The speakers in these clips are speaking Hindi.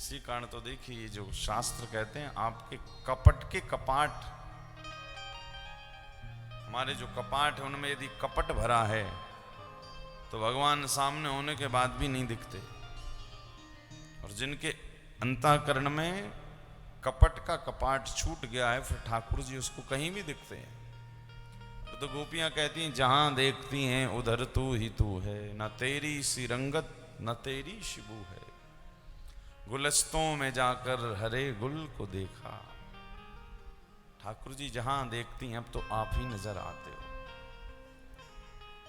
इसी कारण तो देखिए जो शास्त्र कहते हैं आपके कपट के कपाट, हमारे जो कपाट है उनमें यदि कपट भरा है तो भगवान सामने होने के बाद भी नहीं दिखते, और जिनके अंतःकरण में कपट का कपाट छूट गया है फिर ठाकुर जी उसको कहीं भी दिखते हैं। तो गोपियां कहती हैं जहां देखती हैं उधर तू ही तू है, न तेरी सी रंगत न तेरी शिबू है, गुलस्तों में जाकर हरे गुल को देखा। ठाकुर जी जहां देखती हैं अब तो आप ही नजर आते हो।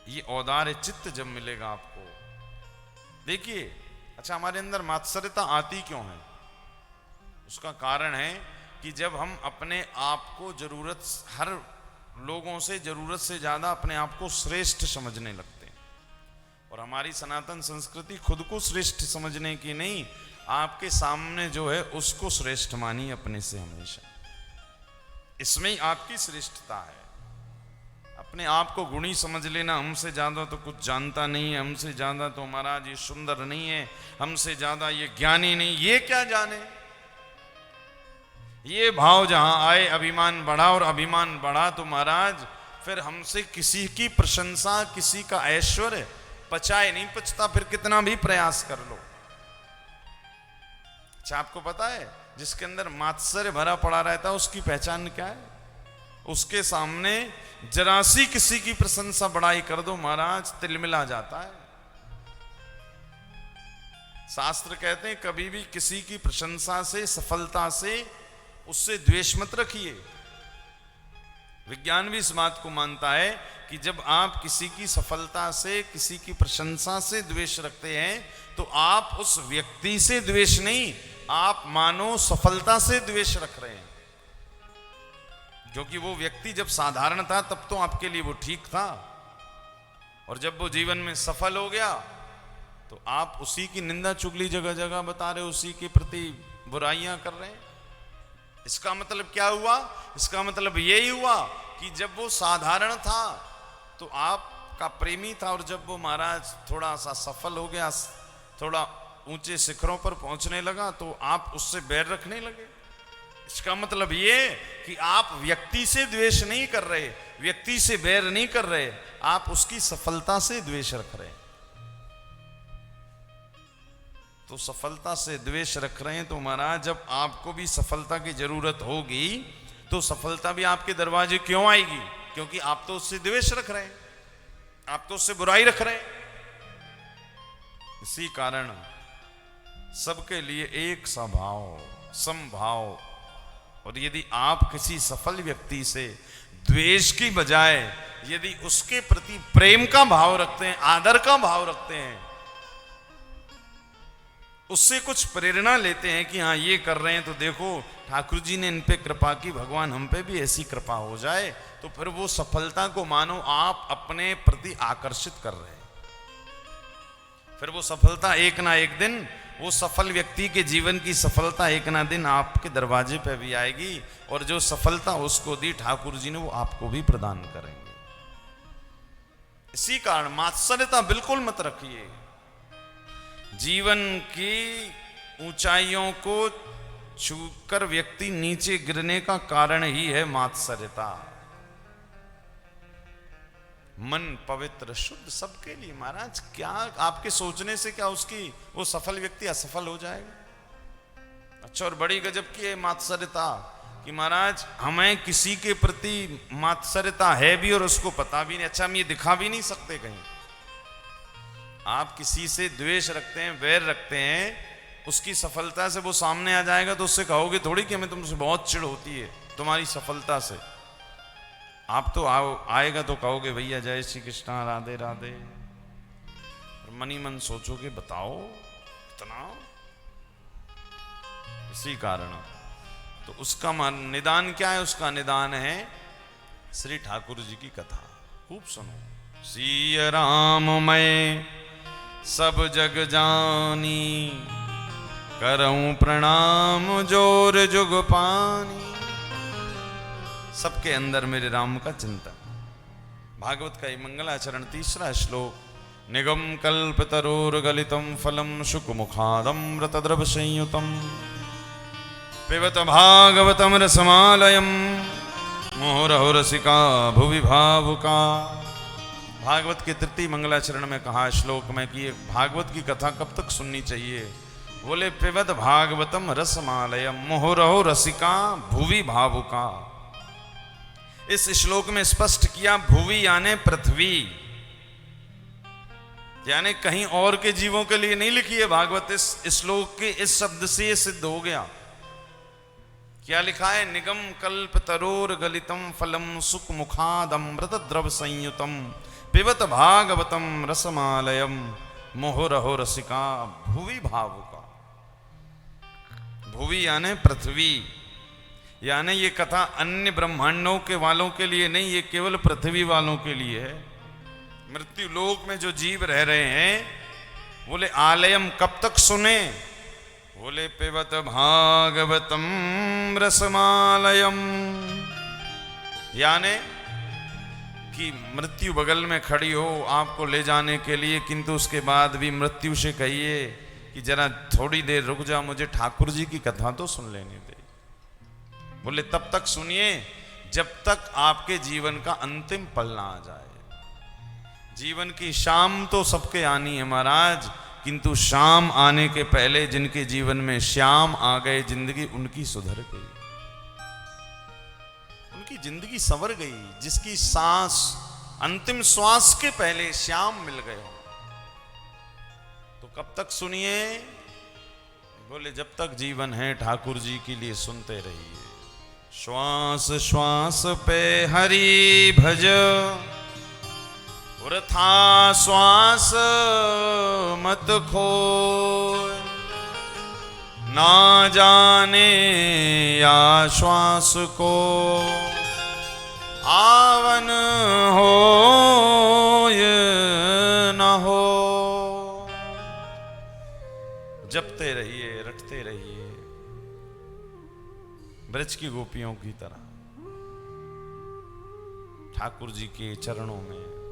ये औदार्य चित्त जब मिलेगा आपको, देखिए अच्छा हमारे अंदर मात्सर्यता आती क्यों है, उसका कारण है कि जब हम अपने आप को जरूरत, हर लोगों से जरूरत से ज्यादा अपने आप को श्रेष्ठ समझने लगते हैं। और हमारी सनातन संस्कृति खुद को श्रेष्ठ समझने की नहीं, आपके सामने जो है उसको श्रेष्ठ मानी अपने से हमेशा, इसमें ही आपकी श्रेष्ठता है। अपने आप को गुणी समझ लेना, हमसे ज्यादा तो कुछ जानता नहीं है, हमसे ज्यादा तो महाराज ये सुंदर नहीं है, हमसे ज्यादा ये ज्ञानी नहीं, ये क्या जाने। ये भाव जहां आए अभिमान बढ़ा, और अभिमान बढ़ा तो महाराज फिर हमसे किसी की प्रशंसा, किसी का ऐश्वर्य पचाए नहीं पचता, फिर कितना भी प्रयास कर लो। अच्छा आपको पता है जिसके अंदर मात्सर्य भरा पड़ा रहता है उसकी पहचान क्या है, उसके सामने जरा सी किसी की प्रशंसा बड़ाई कर दो महाराज तिलमिला जाता है। शास्त्र कहते हैं कभी भी किसी की प्रशंसा से, सफलता से उससे द्वेष मत रखिए। विज्ञान भी इस बात को मानता है कि जब आप किसी की सफलता से, किसी की प्रशंसा से द्वेष रखते हैं तो आप उस व्यक्ति से द्वेष नहीं, आप मानो सफलता से द्वेष रख रहे हैं। क्योंकि वो व्यक्ति जब साधारण था तब तो आपके लिए वो ठीक था, और जब वो जीवन में सफल हो गया तो आप उसी की निंदा चुगली जगह जगह बता रहे, उसी के प्रति बुराइयां कर रहे हैं। इसका मतलब क्या हुआ, इसका मतलब यही हुआ कि जब वो साधारण था तो आपका प्रेमी था, और जब वो महाराज थोड़ा सा सफल हो गया, थोड़ा ऊंचे शिखरों पर पहुंचने लगा तो आप उससे बैर रखने लगे। इसका मतलब ये कि आप व्यक्ति से द्वेष नहीं कर रहे, व्यक्ति से बैर नहीं कर रहे, आप उसकी सफलता से द्वेष रख रहे हैं। तो सफलता से द्वेष रख रहे हैं तो महाराज जब आपको भी सफलता की जरूरत होगी तो सफलता भी आपके दरवाजे क्यों आएगी, क्योंकि आप तो उससे द्वेष रख रहे हैं, आप तो उससे बुराई रख रहे हैं। इसी कारण सबके लिए एक सा भाव, समभाव, और यदि आप किसी सफल व्यक्ति से द्वेष की बजाय यदि उसके प्रति प्रेम का भाव रखते हैं, आदर का भाव रखते हैं, उससे कुछ प्रेरणा लेते हैं कि हाँ ये कर रहे हैं तो देखो ठाकुर जी ने इन पे कृपा की, भगवान हम पे भी ऐसी कृपा हो जाए, तो फिर वो सफलता को मानो आप अपने प्रति आकर्षित कर रहे हैं। फिर वो सफलता एक ना एक दिन, वो सफल व्यक्ति के जीवन की सफलता एक ना दिन आपके दरवाजे पे भी आएगी, और जो सफलता उसको दी ठाकुर जी ने वो आपको भी प्रदान करेंगे। इसी कारण मात्सर्यता बिल्कुल मत रखिए। जीवन की ऊंचाइयों को छूकर व्यक्ति नीचे गिरने का कारण ही है मात्सर्यता। मन पवित्र शुद्ध सबके लिए महाराज, क्या आपके सोचने से क्या उसकी वो सफल व्यक्ति असफल हो जाएगा। अच्छा और बड़ी गजब की है मात्सर्यता कि महाराज हमें किसी के प्रति मात्सर्यता है भी और उसको पता भी नहीं। अच्छा हम ये दिखा भी नहीं सकते कहीं। आप किसी से द्वेष रखते हैं, वैर रखते हैं, उसकी सफलता से वो सामने आ जाएगा तो उससे कहोगे थोड़ी कि हमें तुमसे बहुत चिढ़ होती है तुम्हारी सफलता से। आप तो आएगा तो कहोगे भैया जय श्री कृष्णा, राधे राधे, और मन ही मन सोचोगे बताओ इतना। इसी कारण तो उसका निदान क्या है, उसका निदान है श्री ठाकुर जी की कथा। खूब सुनो। सिया राम मैं सब जग जानी, करऊं प्रणाम जोर जुग पानी। सबके अंदर मेरे राम का चिंतन। भागवत का ये मंगलाचरण 3रा श्लोक निगम कल्पतरोर्गलितं फलं शुकमुखादमृतद्रव संयुतं पिबत भागवतं रसमालयं मुहुरहो रसिका भुवि भावुका। भागवत के तृतीय मंगलाचरण में कहा श्लोक में कि भागवत की कथा कब तक सुननी चाहिए? बोले पिबत भागवतम रसमालयम मुहुरहो रसिका भुवि भावुका। इस श्लोक में स्पष्ट किया भुवि यानी पृथ्वी, यानी कहीं और के जीवों के लिए नहीं लिखी है भागवत। इस श्लोक के इस शब्द से ये सिद्ध हो गया। क्या लिखा है? निगम कल्प तरोर गलितम फलम सुख मुखादमृत द्रव संयुतम पिबत भागवतम रसमालयम मुहुरहो रसिका भुवि भावुका। भुवि यानी पृथ्वी, यानी ये कथा अन्य ब्रह्मांडों के वालों के लिए नहीं, ये केवल पृथ्वी वालों के लिए है। मृत्यु लोक में जो जीव रह रहे हैं, बोले आलयम कब तक सुने? बोले पिबत भागवतम रसमालयम, यानी कि मृत्यु बगल में खड़ी हो आपको ले जाने के लिए, किंतु उसके बाद भी मृत्यु से कहिए कि जरा थोड़ी देर रुक जा, मुझे ठाकुर जी की कथा तो सुन लेने दे। बोले तब तक सुनिए जब तक आपके जीवन का अंतिम पल ना आ जाए। जीवन की शाम तो सबके आनी है महाराज, किंतु शाम आने के पहले जिनके जीवन में श्याम आ गए, जिंदगी उनकी सुधर गई, उनकी जिंदगी संवर गई। जिसकी सांस अंतिम श्वास के पहले श्याम मिल गए हो, तो कब तक सुनिए? बोले जब तक जीवन है ठाकुर जी के लिए सुनते रहिए। श्वास श्वास पे हरि भज, वृथा श्वास मत खोए, ना जाने या श्वास को आवन हो ये न हो। जपते रहिए, रटते रहिए ब्रज की गोपियों की तरह ठाकुर जी के चरणों में।